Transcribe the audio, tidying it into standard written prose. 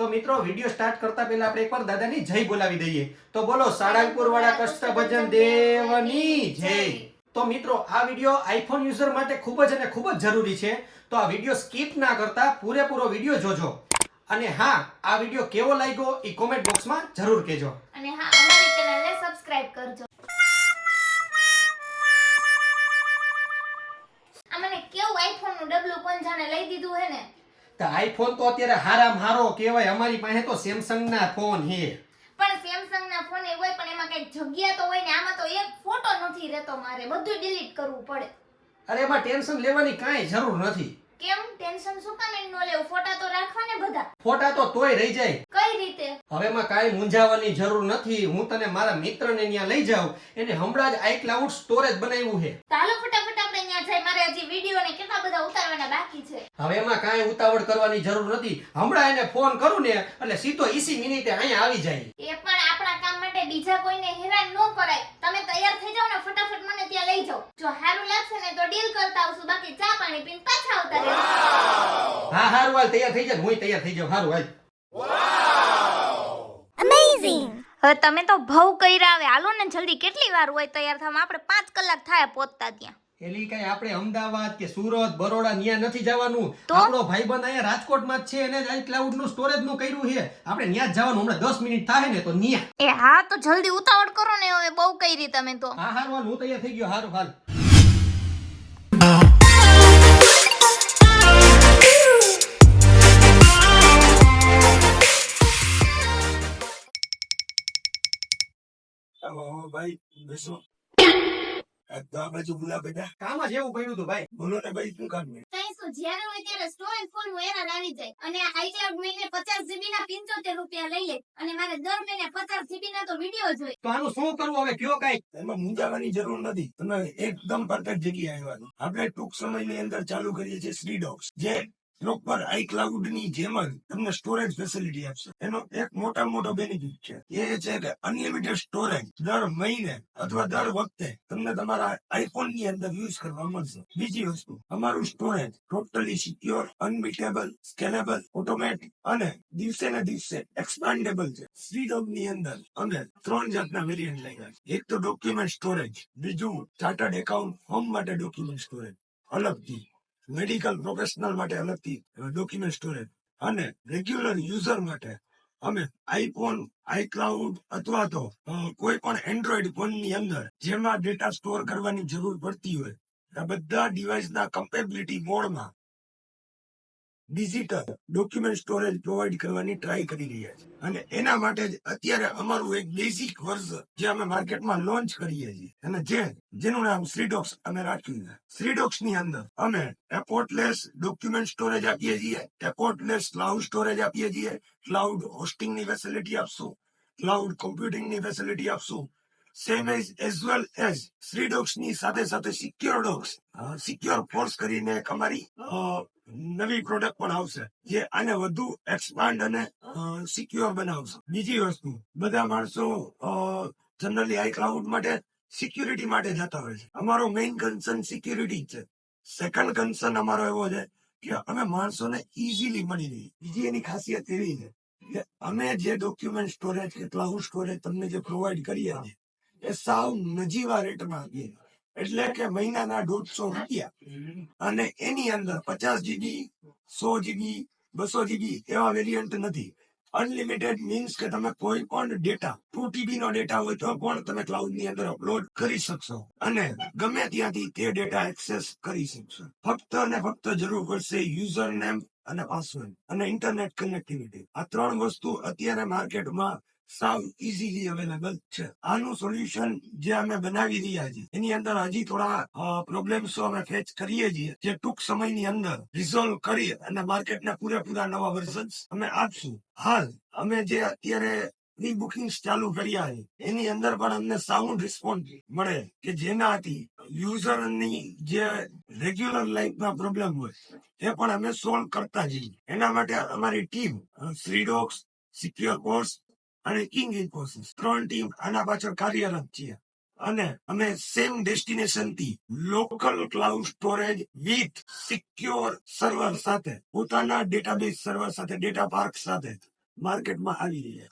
તો મિત્રો video start કરતા પહેલા આપણે એકવાર દાદાની જય બોલાવી દઈએ. તો બોલો સાળંગપુર વાળા કષ્ટભંજન દેવની જય. તો મિત્રો આ વિડિયો આઈફોન યુઝર માટે ખૂબ જ અને ખૂબ જ જરૂરી છે. તો આ વિડિયો સ્કીપ ના કરતા પૂરેપૂરો વિડિયો જોજો. અને હા, આ વિડિયો કેવો લાગ્યો એ કોમેન્ટ બોક્સમાં જરૂર કહેજો. અને હા, અમારી ચેનલને સબસ્ક્રાઇબ કરજો. અમને કેવું આઈફોન નું ડબલું કોણ જાણે લઈ દીધું હે ને. તો આઈફોન તો અત્યારે હારામ હારો કહેવાય. અમારી પાસે તો સેમસંગ ના ફોન છે. પણ સેમસંગ ના ફોન એ હોય પણ એમાં કઈક જગ્યા તો હોય ને, આમાં તો એક ફોટો નથી રહેતો, મારે બધું ડિલીટ કરવું પડે. અરે એમાં ટેન્શન લેવાની કાંઈ જરૂર નથી. કેમ ટેન્શન શું કામ ન લેવું? ફોટા તો રાખવા ને બધા. ફોટા તો તોય રહી જાય. કઈ રીતે? હવે એમાં કાંઈ મૂંઝાવાની જરૂર નથી. હું તને મારા મિત્રને ત્યાં લઈ જાઉં. એને હમણાં જ iCloud સ્ટોરેજ બનાવ્યું છે. ચાલો ફટાફટ આપણે ત્યાં જઈ. મારે હજી વિડિયો ને કેટલા બધા ઉતારવાના બાકી છે. હવે એમાં કાંઈ ઉતાવળ કરવાની જરૂર નથી. હમણાં એને ફોન કરું ને એટલે સીધો 20 મિનિટે અહીંયા આવી જાય. એ પણ આપણા કામ માટે બીજા કોઈને હેરાન ન કરાય. તમે તૈયાર થઈ જાવ ને ફટાફટ મને ત્યાં લઈ જાઓ. જો સારું લાગશે ને તો ડીલ કરતા આવશું, બાકી ચા પાણી પીને પાછા આવતા રહેજો. હા હારું હાલ, તૈયાર થઈ જા. હું તૈયાર થઈ જાઉં. હારું હાલ. હવે તમે તો ભવ કર્યા. હવે હાલો ને જલ્દી. કેટલી વાર હોય તૈયાર થવામાં? આપણે 5 કલાક થાય પહોંચતા ત્યાં. એલી કઈ આપણે અમદાવાદ કે સુરત બરોડા ન્યા નથી જવાનું. તો? આપણો ભાઈબંધ અહીંયા રાજકોટમાં જ છે, એને iCloud નું સ્ટોરેજ નું કર્યું છે. આપણે ન્યા જ જવાનું. હમણાં 10 મિનિટ થાય ને તો ન્યા. એ હા, તો જલ્દી ઉતાવળ કરો ને. હવે બહુ કરી તમે તો. હા હારું હાલ, હું તૈયાર થઈ ગયો. હારું હાલ. ભાઈ બેસો. આ બાજુ બોલા બેટા. કામ જ એવું પડ્યું હતું ભાઈ. બોલો ને ભાઈ, શું કામ છે? કઈ શું, જ્યારે હોય ત્યારે સ્ટોરેજ ફૂલ એરર આવી જાય. અને iCloud મહિને 50 GB ના 75 રૂપિયા લઈ લે. અને મારે દર મહિને 50 GB ના તો વિડિયો જોઈએ. તો આનું શું કરવું હવે? કયો કઈ. એમાં મૂંઝાવાની જરૂર નથી. તમે એકદમ પરફેક્ટ જગ્યાએ આવ્યા છો. આપણે ટૂંક સમયની અંદર ચાલુ કરીએ છીએ શ્રીડોક્સ, જે પ્રોપર iCloud ની જેમ જ તમને સ્ટોરેજ ફેસિલિટી આપશે. એનો એક મોટો બેનિફિટ છે, એ છે કે અનલિમિટેડ સ્ટોરેજ દર મહિને અથવા દર વખતે તમને તમારા આઈફોન ની અંદર યુઝ કરવા મળશે. બીજી વસ્તુ, અમારું storage totally secure, unbeatable, scalable, automatic અને દિવસે ને દિવસે એક્સપાન્ડેબલ છે. શ્રીડોક ની અંદર અમે 3 જાતના વેરિયન્ટ લાગ્યા છે. એક તો ડોક્યુમેન્ટ સ્ટોરેજ, બીજું ચાર્ટર્ડ એકાઉન્ટ હોમ માટે ડોક્યુમેન્ટ સ્ટોરેજ અલગથી, મેડિકલ પ્રોફેશનલ માટે અલગથી ડોક્યુમેન્ટ સ્ટોરેજ, અને રેગ્યુલર યુઝર માટે અમે આઈફોન, iCloud અથવા તો કોઈ પણ એન્ડ્રોઈડ ફોન ની અંદર જેમાં ડેટા સ્ટોર કરવાની જરૂર પડતી હોય, આ બધા ડિવાઇસના કમ્પેબિલિટી મોડમાં ડિજિટલ ડોક્યુમેન્ટ સ્ટોરેજ પ્રોવાઈડ કરવાની ટ્રાય કરી રહ્યા છે. અને એના માટે જ અત્યારે અમારું એક બેઝિક વર્ઝન જે અમે માર્કેટમાં લોન્ચ કરીએ છીએ, અને જેનું નામ શ્રીડોક્સ અમે રાખ્યું છે. શ્રીડોક્સ ની અંદર અમે એપોર્ટલેસ ડોક્યુમેન્ટ સ્ટોરેજ આપીએ છીએ, એપોર્ટલેસ ક્લાઉડ સ્ટોરેજ આપીએ છીએ, ક્લાઉડ હોસ્ટિંગ ની ફેસિલિટી આપશું, ક્લાઉડ કોમ્પ્યુટિંગ ની ફેસિલિટી આપશું. સેમ એઝ વેલ એઝ શ્રીડોક્સ ની સાથે સાથે સિક્યોર ડોક્સ, સિક્યોર ફોર્સ કરીને એક અમારી નવી પ્રોડક્ટ પણ આવશે, જે આને વધુ એક્સપાન્ડ અને સિક્યોર બનાવશે. બીજી વસ્તુ, બધા માણસો જનરલી iCloud માટે સિક્યુરિટી માટે જતા હોય છે. અમારો મેઇન કન્સર્ન સિક્યુરિટી છે. સેકન્ડ કન્સર્ન અમારો એવો છે કે અમે માણસોને ઇઝીલી મળી રહી. બીજી એની ખાસિયત એવી છે કે અમે જે ડોક્યુમેન્ટ સ્ટોરેજ કે ક્લાઉડ સ્ટોરેજ તમને જે પ્રોવાઈડ કરીએ છીએ, એ સાવ નજીવા રેટમાં આપીએ. એટલે કે મહિનાના 150 રૂપિયા, અને એની અંદર 50 GB, 100 GB, 200 GB એવા વેરિયન્ટ નથી. અનલિમિટેડ મીન્સ કે તમે કોઈ પણ ડેટા 2 TB નો ડેટા હોય તો પણ તમે ક્લાઉડ ની અંદર અપલોડ કરી શકશો, અને ગમે ત્યાંથી તે ડેટા એક્સેસ કરી શકશો. ફક્ત અને ફક્ત જરૂર પડશે યુઝર નેમ અને પાસવર્ડ અને ઇન્ટરનેટ કનેક્ટિવિટી. આ 3 વસ્તુ અત્યારે માર્કેટમાં સાવ ઇઝીલી અવેલેબલ છે. આનું સોલ્યુશન જે અમે બનાવી રહ્યા છીએ, એની અંદર હજી થોડા પ્રોબ્લેમ્સ અમે ફેસ કરીએ છીએ, જે ટૂંક સમયની અંદર રિઝોલ્વ કરી અને માર્કેટના પૂરેપૂરા નવા વર્ઝન્સ અમે આપશું. હાલ અમે જે અત્યારે પ્રી બુકિંગ્સ ચાલુ કર્યા છે, એની અંદર પણ અમને સાઉન્ડ રિસ્પોન્સ મળે કે જેનાથી યુઝરની જે રેગ્યુલર લાઈફમાં પ્રોબ્લેમ હોય એ પણ અમે સોલ્વ કરતા જઈએ. એના માટે અમારી ટીમ શ્રીડોક્સ, સિક્યોર કોર્સ અને કિંગ ઇન્ફોસિસ 3 ટીમ આના પાછળ કાર્યરત છીએ. અને અમે સેમ ડેસ્ટિનેશન થી local cloud storage with secure server સાથે, પોતાના ડેટાબેઝ સર્વર સાથે, ડેટા પાર્ક સાથે માર્કેટમાં આવી રહ્યા છે.